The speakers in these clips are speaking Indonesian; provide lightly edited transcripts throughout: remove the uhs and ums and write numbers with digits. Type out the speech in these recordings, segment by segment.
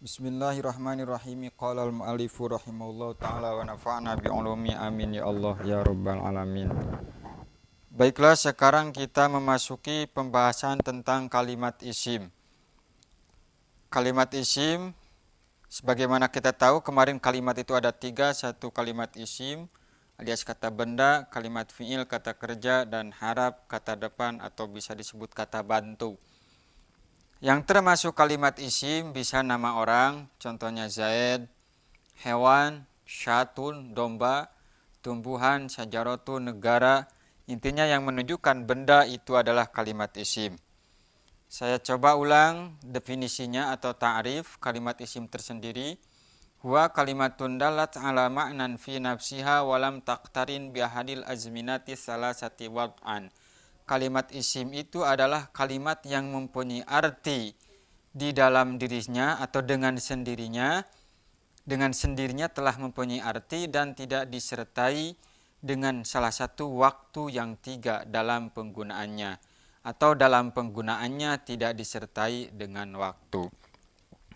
Bismillahirrahmanirrahim. Qala al-mu'allifu rahimahullahu ta'ala wa nafa'na bi'ulumi amin ya Allah ya rabbal alamin. Baiklah, sekarang kita memasuki pembahasan tentang kalimat isim. Kalimat isim, sebagaimana kita tahu kemarin kalimat itu ada tiga. Satu kalimat isim alias kata benda, kalimat fi'il kata kerja, dan harap kata depan atau bisa disebut kata bantu. Yang termasuk kalimat isim bisa nama orang, contohnya Zaid, hewan, syatun, domba, tumbuhan, sajarotun, negara. Intinya yang menunjukkan benda itu adalah kalimat isim. Saya coba ulang definisinya atau ta'rif kalimat isim tersendiri. Huwa kalimatun dalat ala ma'nan fi nafsiha walam taqtarin biahadil azminati salasati wad'an. Kalimat isim itu adalah kalimat yang mempunyai arti di dalam dirinya atau dengan sendirinya telah mempunyai arti dan tidak disertai dengan salah satu waktu yang tiga dalam penggunaannya, atau dalam penggunaannya tidak disertai dengan waktu.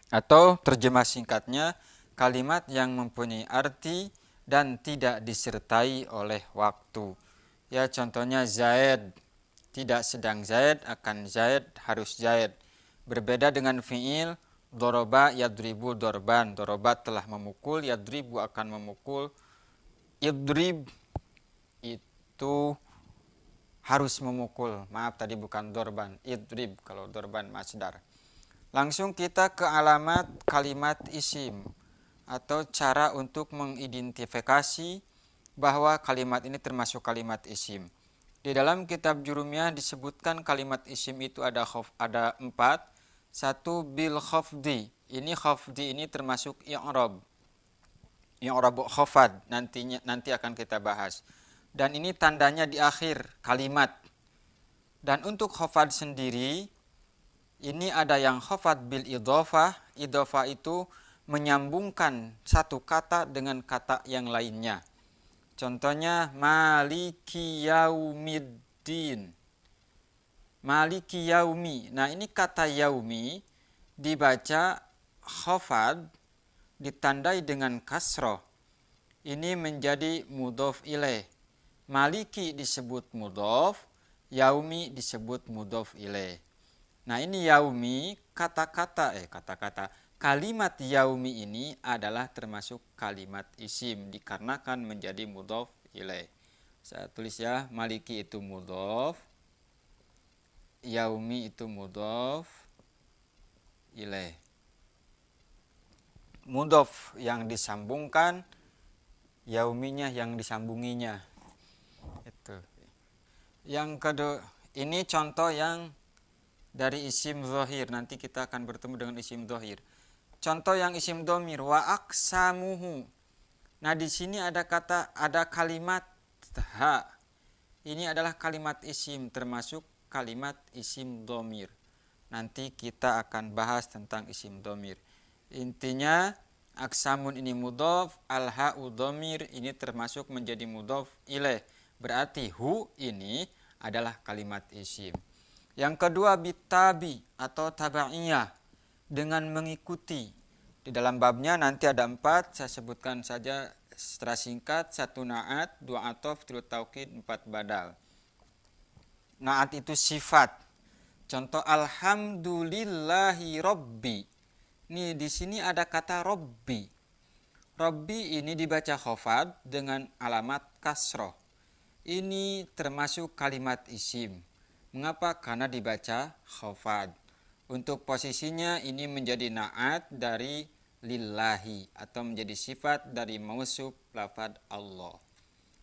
Atau terjemah singkatnya, kalimat yang mempunyai arti dan tidak disertai oleh waktu. Ya, contohnya Zaid, tidak sedang Zaid, akan Zaid, harus Zaid. Berbeda dengan fi'il, doroba yadribu dorban. Doroba telah memukul, yadribu akan memukul. Idrib itu harus memukul. Maaf, tadi bukan dorban, idrib kalau dorban masdar. Langsung kita ke alamat kalimat isim atau cara untuk mengidentifikasi bahwa kalimat ini termasuk kalimat isim. Di dalam kitab Jurumiyah disebutkan kalimat isim itu ada empat. Satu bil khafdi. Ini khafdi ini termasuk i'rab. I'rab khafad nanti akan kita bahas. Dan ini tandanya di akhir kalimat. Dan untuk khafad sendiri ini ada yang khafad bil idhofah. Idhofah itu menyambungkan satu kata dengan kata yang lainnya. Contohnya maliki yaumiddin. Maliki yaumi. Nah, ini kata yaumi dibaca khafad ditandai dengan kasroh. Ini menjadi mudhof ilaih. Maliki disebut mudhof, yaumi disebut mudhof ilaih. Nah, ini yaumi kalimat yaumi ini adalah termasuk kalimat isim dikarenakan menjadi mudhof ilaih. Saya tulis ya, maliki itu mudhof, yaumi itu mudhof ilaih. Mudhof yang disambungkan, yauminya yang disambunginya. Itu. Yang kedua, ini contoh yang dari isim zahir. Nanti kita akan bertemu dengan isim zahir. Contoh yang isim dhamir, wa aqsamuhu. Nah, di sini ada kalimat ha. Ini adalah kalimat isim termasuk kalimat isim dhamir. Nanti kita akan bahas tentang isim dhamir. Intinya aqsamun ini mudhof, al-ha'u dhamir ini termasuk menjadi mudhof ilaih. Berarti hu ini adalah kalimat isim. Yang kedua bitabi atau tabaiyah, dengan mengikuti. Di dalam babnya nanti ada 4, saya sebutkan saja secara singkat. 1 na'at, 2 atof, 3 taukid, 4 badal. Na'at itu sifat. Contoh alhamdulillahi robbi. Nih, di sini ada kata robbi. Robbi ini dibaca khafad dengan alamat kasroh. Ini termasuk kalimat isim. Mengapa? Karena dibaca khafad. Untuk posisinya ini menjadi na'at dari lillahi atau menjadi sifat dari mausuf lafad Allah.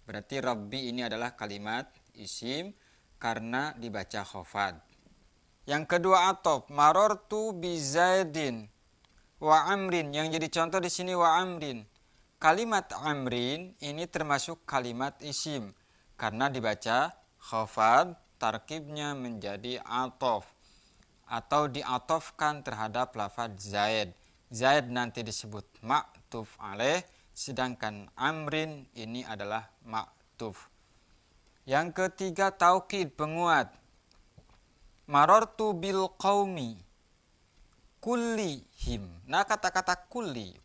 Berarti Rabbi ini adalah kalimat isim karena dibaca khafad. Yang kedua atof, marortu bi Zaidin wa amrin. Yang jadi contoh di sini wa amrin. Kalimat amrin ini termasuk kalimat isim karena dibaca khafad, tarkibnya menjadi atof atau diatofkan terhadap lafaz Zaid. Zaid nanti disebut ma'tuf alaih, sedangkan amrin ini adalah ma'tuf. Yang ketiga taukid, penguat. Marortu bil qaumi. kullihim. Nah, kata-kata kulli,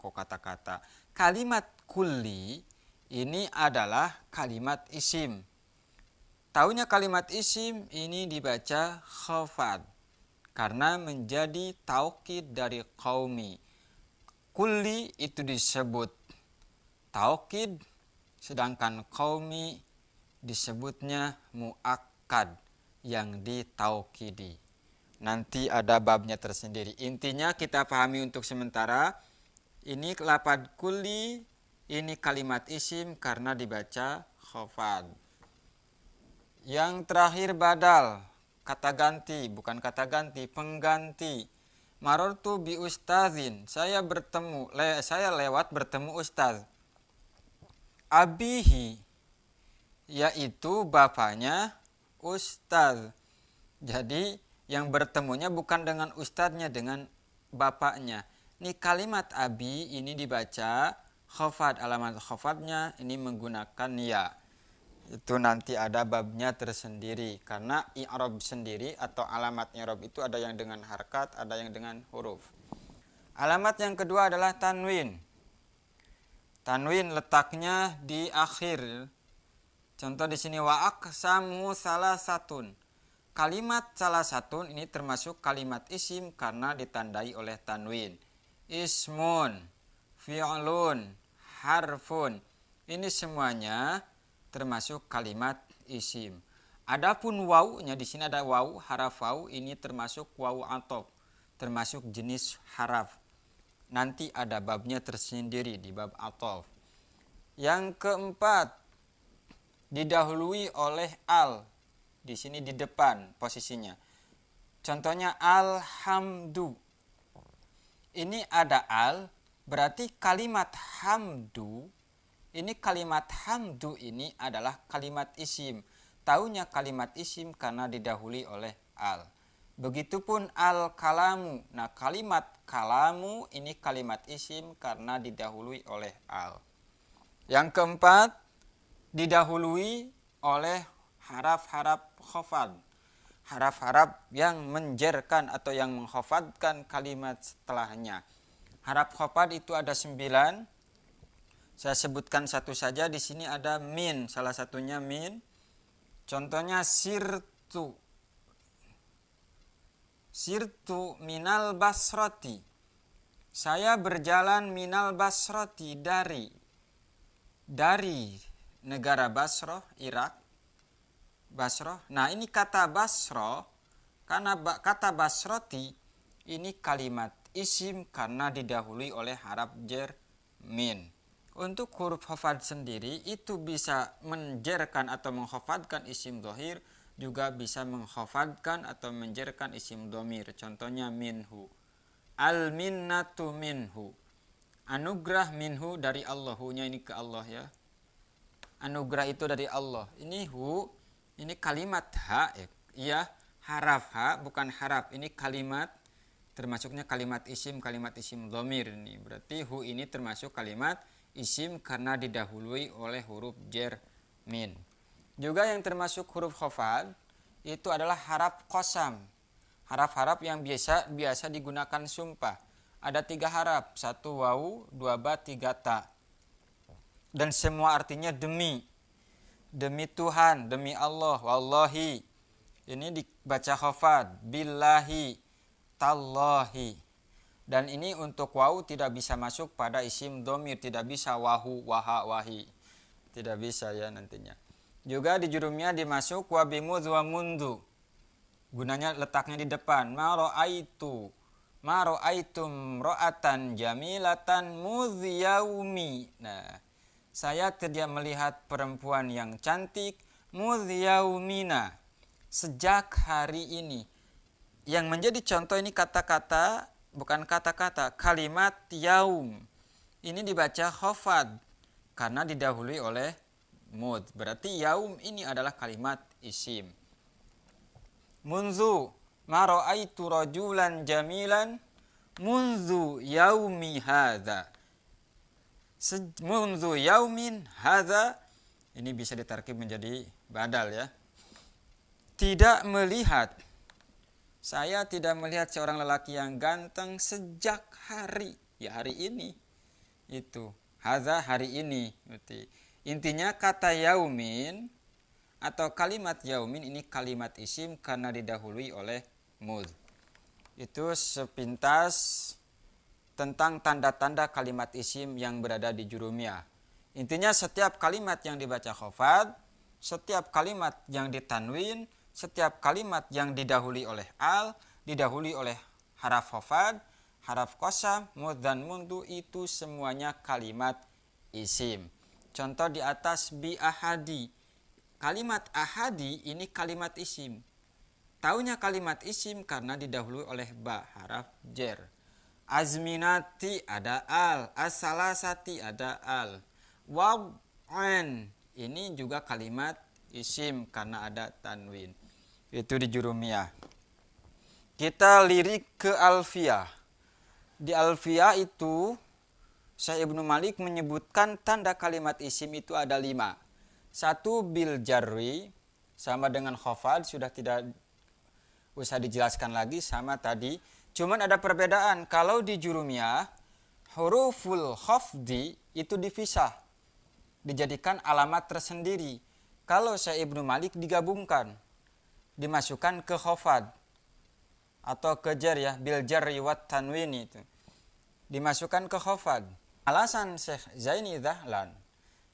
kalimat kulli ini adalah kalimat isim. Taunya kalimat isim ini dibaca khafad karena menjadi taukid dari qaumi. Kulli itu disebut taukid, sedangkan qaumi disebutnya muakkad yang ditaukidi. Nanti ada babnya tersendiri. Intinya kita pahami untuk sementara, ini lafaz kulli, ini kalimat isim karena dibaca khafad. Yang terakhir badal, kata ganti, bukan kata ganti, pengganti. Marortu bi ustazin, saya lewat bertemu ustaz. Abihi, yaitu bapaknya ustaz. Jadi yang bertemunya bukan dengan ustaznya, dengan bapaknya. Ini kalimat abi ini dibaca khafad, alamat khafadnya ini menggunakan ya. Itu nanti ada babnya tersendiri karena i'rab sendiri atau alamat i'rab itu ada yang dengan harkat, ada yang dengan huruf. Alamat yang kedua adalah tanwin. Tanwin letaknya di akhir. Contoh di sini wa aqsamu salasatun. Kalimat salah satu ini termasuk kalimat isim karena ditandai oleh tanwin. Ismun, fi'lun, harfun. Ini semuanya termasuk kalimat isim. Adapun wawunya di sini ada wawu, haraf wawu ini termasuk wawu athof, termasuk jenis haraf. Nanti ada babnya tersendiri di bab athof. Yang keempat, didahului oleh al. Di sini di depan posisinya. Contohnya alhamdu. Ini ada al, berarti kalimat hamdu. Ini kalimat hamdu ini adalah kalimat isim. Taunya kalimat isim karena didahului oleh al. Begitupun al-kalamu. Nah, kalimat kalamu ini kalimat isim karena didahului oleh al. Yang keempat, didahului oleh haraf-haraf khafad. Haraf-haraf yang menjerkan atau yang menghafadkan kalimat setelahnya. Haraf khafad itu ada 9. Saya sebutkan satu saja. Di sini ada min, salah satunya min. Contohnya sirtu. Sirtu minal basrati. Saya berjalan minal basrati dari negara Basrah, Irak. Basrah. Nah, ini kata Basrah, karena kata Basrati ini kalimat isim karena didahului oleh haraf jar min. Untuk huruf khafad sendiri itu bisa menjerkan atau menghafadkan isim dhohir, juga bisa menghafadkan atau menjerkan isim dhamir. Contohnya minhu. Al-minnatu minhu. Anugerah minhu dari Allah. Hu-nya ini ke Allah ya. Anugerah itu dari Allah. Ini hu, ini kalimat ha ya. Haraf ha bukan haraf. Ini kalimat, termasuknya kalimat isim dhamir ini. Berarti hu ini termasuk kalimat isim karena didahului oleh huruf jar min. Juga yang termasuk huruf khafad itu adalah haraf qasam. Haraf-haraf yang biasa digunakan sumpah. Ada 3 haraf, 1 wawu, 2 ba, 3 ta. Dan semua artinya demi. Demi Tuhan, demi Allah, wallahi. Ini dibaca khafad, billahi, tallahi. Dan ini untuk wawu tidak bisa masuk pada isim dhamir, tidak bisa wahu, waha, wahi. Tidak bisa ya nantinya. Juga di jurumnya dimasuk wa bimudz wa mundu. Gunanya letaknya di depan. Ma ra'aitum ra'atan jamilatan mudz-yaumi. Nah, saya tidak melihat perempuan yang cantik mudz-yaumina, sejak hari ini. Yang menjadi contoh ini kata-kata, bukan kata-kata, kalimat yaum. Ini dibaca khafad karena didahului oleh mud. Berarti yaum ini adalah kalimat isim. Munzu ma ra'aitu rajulan jamilan munzu yaumi hadza. Munzu yaumin hadza ini bisa ditarkib menjadi badal ya. Tidak melihat Saya tidak melihat seorang lelaki yang ganteng sejak hari ini. Itu hadza hari ini. Berarti intinya kata yaumin atau kalimat yaumin ini kalimat isim karena didahului oleh mud. Itu sepintas tentang tanda-tanda kalimat isim yang berada di jurumiyah. Intinya setiap kalimat yang dibaca khafad, setiap kalimat yang ditanwin, setiap kalimat yang didahului oleh al, didahului oleh haraf khafad, haraf qasam, mud dan mundu, itu semuanya kalimat isim. Contoh di atas bi ahadi. Kalimat ahadi ini kalimat isim. Taunya kalimat isim karena didahului oleh ba, haraf jer. Azminati ada al, as-salasati ada al. Wa'an ini juga kalimat isim karena ada tanwin. Itu di jurumiyah. Kita lirik ke alfiyah. Di alfiyah itu Syekh Ibnu Malik menyebutkan tanda kalimat isim itu ada 5. 1 bil jarri, sama dengan khafad, sudah tidak usah dijelaskan lagi, sama tadi. Cuman ada perbedaan. Kalau di jurumiyah huruful khafdi itu dipisah, dijadikan alamat tersendiri. Kalau Syekh Ibnu Malik digabungkan, dimasukkan ke khafad atau ke jar ya, bil jarri wat tanwin itu. Dimasukkan ke khafad. Alasan Syekh Zaini Dahlan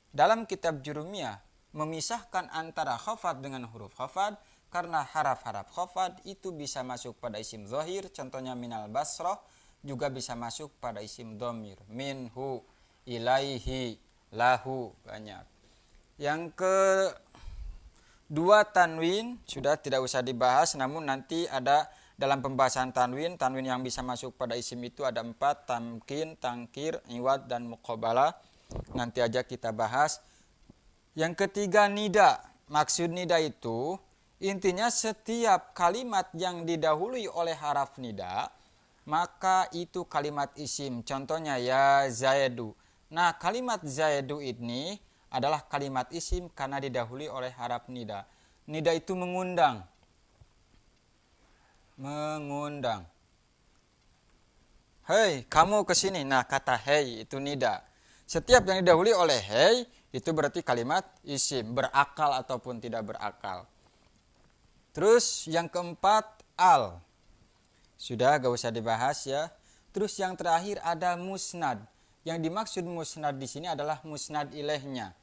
dalam kitab jurumiyah memisahkan antara khafad dengan huruf khafad karena haraf-haraf khafad itu bisa masuk pada isim zahir, contohnya minal basrah, juga bisa masuk pada isim dhamir, minhu, ilaihi, lahu, banyak. Yang kedua tanwin sudah tidak usah dibahas, namun nanti ada dalam pembahasan tanwin yang bisa masuk pada isim itu ada 4, tamkin, tangkir, iwad, dan muqabalah. Nanti aja kita bahas. Yang ketiga nida. Maksud nida itu intinya setiap kalimat yang didahului oleh haraf nida maka itu kalimat isim. Contohnya ya zaidu. Nah, kalimat zaidu ini adalah kalimat isim karena didahului oleh haraf nida. Nida itu mengundang. Hei, kamu kesini. Nah, kata hei itu nida. Setiap yang didahului oleh hei itu berarti kalimat isim, berakal ataupun tidak berakal. Terus yang keempat al. Sudah gak usah dibahas ya. Terus yang terakhir ada musnad. Yang dimaksud musnad di sini adalah musnad ilaihnya.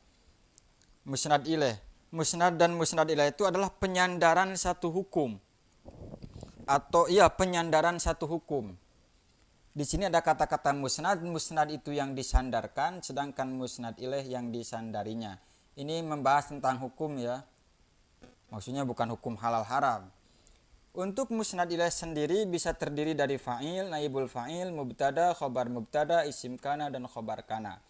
Musnad ilaih. Musnad dan musnad ilaih itu adalah penyandaran satu hukum. Atau penyandaran satu hukum. Di sini ada kata-kata musnad. Musnad itu yang disandarkan, sedangkan musnad ilaih yang disandarinya. Ini membahas tentang hukum ya. Maksudnya bukan hukum halal haram. Untuk musnad ilaih sendiri bisa terdiri dari fa'il, naibul fa'il, mubtada, khobar mubtada, isim kana, dan khobar kana.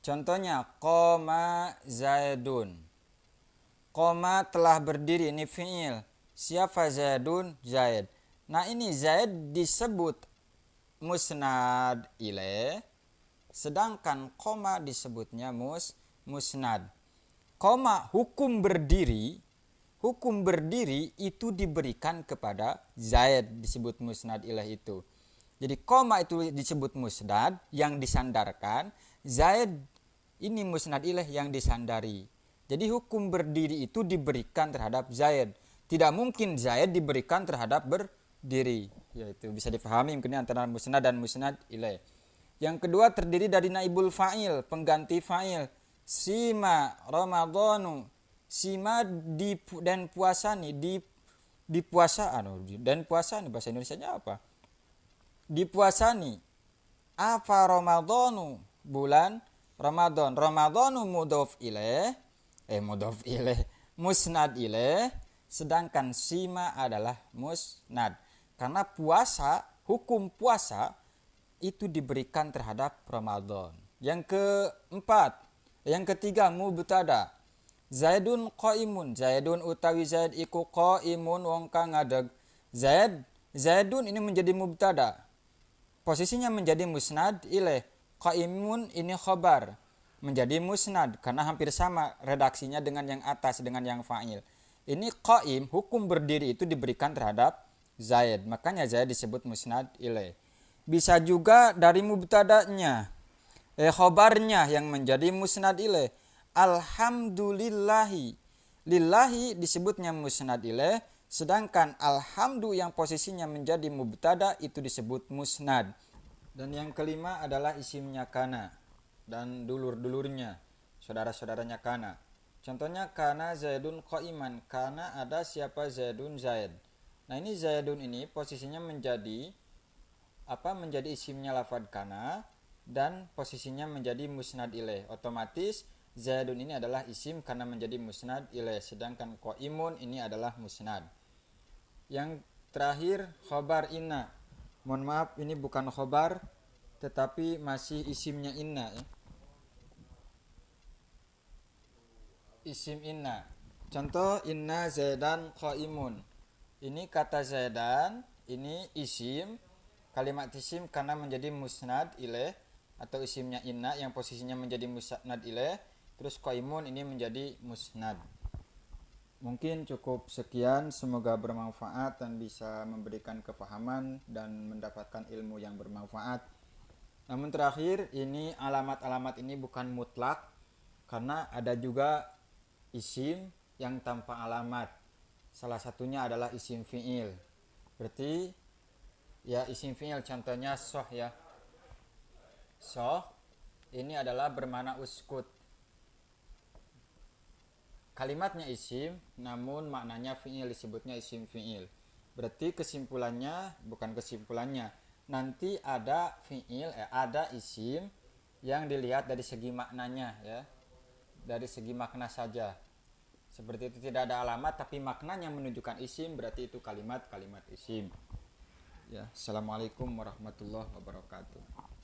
Contohnya, qoma zaidun. Qoma telah berdiri, ini fi'il. Siapa zaidun? Zaid. Nah, ini zaid disebut musnad ilaih, sedangkan qoma disebutnya musnad. Qoma hukum berdiri itu diberikan kepada zaid, disebut musnad ilaih itu. Jadi qoma itu disebut musnad yang disandarkan, zaid ini musnad ilaih yang disandari. Jadi hukum berdiri itu diberikan terhadap zaid. Tidak mungkin zaid diberikan terhadap berdiri. Yaitu bisa difahami mungkin antara musnad dan musnad ilaih. Yang kedua terdiri dari naibul fa'il, pengganti fa'il. Sima Ramadhanu. Sima dan puasani, dan puasani bahasa Indonesianya apa? Dipuasani. Apa Ramadhanu? Bulan Ramadan. Ramadhanu mudhof ilaih. Musnad ilaih. Sedangkan sima adalah musnad. Karena puasa, hukum puasa itu diberikan terhadap Ramadan. Yang ketiga mubtada. Zaidun qaimun. Zaidun utawi zaid iku qaimun wong kang ngadeg. Zaidun ini menjadi mubtada. Posisinya menjadi musnad ilaih. Qaimun ini khobar. Menjadi musnad karena hampir sama redaksinya dengan yang atas, dengan yang fa'il. Ini qaim, hukum berdiri itu diberikan terhadap Zaid. Makanya Zaid disebut musnad ilaih. Bisa juga dari mubtada'nya, khobarnya yang menjadi musnad ilaih. Alhamdulillahi. Lillahi disebutnya musnad ilaih, sedangkan alhamdu yang posisinya menjadi mubtada itu disebut musnad. Dan yang kelima adalah isimnya kana dan dulur-dulurnya, saudara-saudaranya kana. Contohnya kana Zaidun qaiman, kana ada siapa Zaidun Zaid. Nah, ini Zaidun ini posisinya menjadi menjadi isimnya lafad kana dan posisinya menjadi musnad ilaih. Otomatis Zaidun ini adalah isim karena menjadi musnad ilaih, sedangkan qaimun ini adalah musnad. Yang terakhir khobar inna. Mohon maaf, ini bukan khobar tetapi masih isimnya inna ya. Isim inna. Contoh inna Zaidan qaimun. Ini kata Zaidan, ini isim, kalimat isim karena menjadi musnad ilaih atau isimnya inna yang posisinya menjadi musnad ilaih, terus qaimun ini menjadi musnad. Mungkin cukup sekian, semoga bermanfaat dan bisa memberikan kefahaman dan mendapatkan ilmu yang bermanfaat. Namun terakhir, ini alamat-alamat ini bukan mutlak karena ada juga isim yang tanpa alamat. Salah satunya adalah isim fi'il. Berarti ya isim fi'il contohnya soh ya. Soh ini adalah bermakna uskut. Kalimatnya isim namun maknanya fi'il, disebutnya isim fi'il. Berarti kesimpulannya, bukan kesimpulannya, nanti ada fi'il, ada isim yang dilihat dari segi maknanya ya. Dari segi makna saja. Seperti itu, tidak ada alamat tapi maknanya menunjukkan isim, berarti itu kalimat isim. Ya, assalamualaikum warahmatullahi wabarakatuh.